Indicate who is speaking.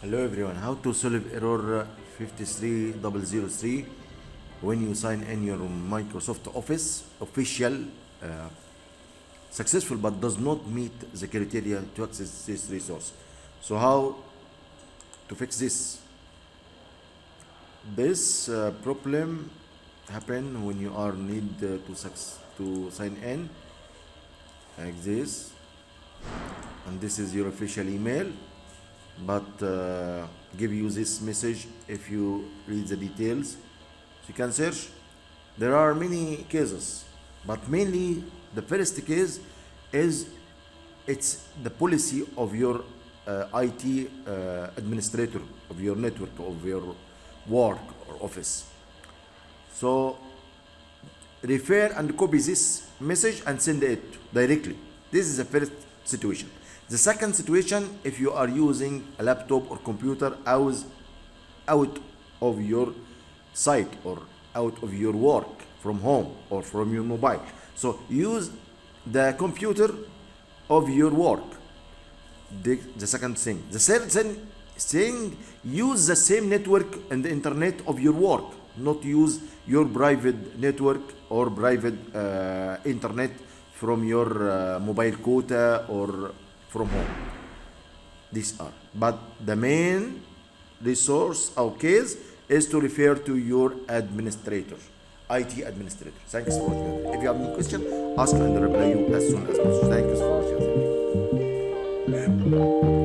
Speaker 1: Hello everyone, how to solve error 53003 when you sign in your Microsoft Office official successful but does not meet the criteria to access this resource. So how to fix this? This problem happen when you are need to sign in like this, and this is your official email, but give you this message if you read the details. So you can search. There are many cases, but mainly the first case is it's the policy of your IT administrator of your network, of your work or office. So refer and copy this message and send it directly. This is the first situation. The second situation, if you are using a laptop or computer out of your site or out of your work from home or from your mobile, so use the computer of your work. The second thing. The third thing, use the same network and the internet of your work, not use your private network or private internet from your mobile quota or from home. These are, but the main resource or case is to refer to your administrator, IT administrator. Thanks for watching. If you have any question, ask and reply you as soon as possible. Thank you for watching.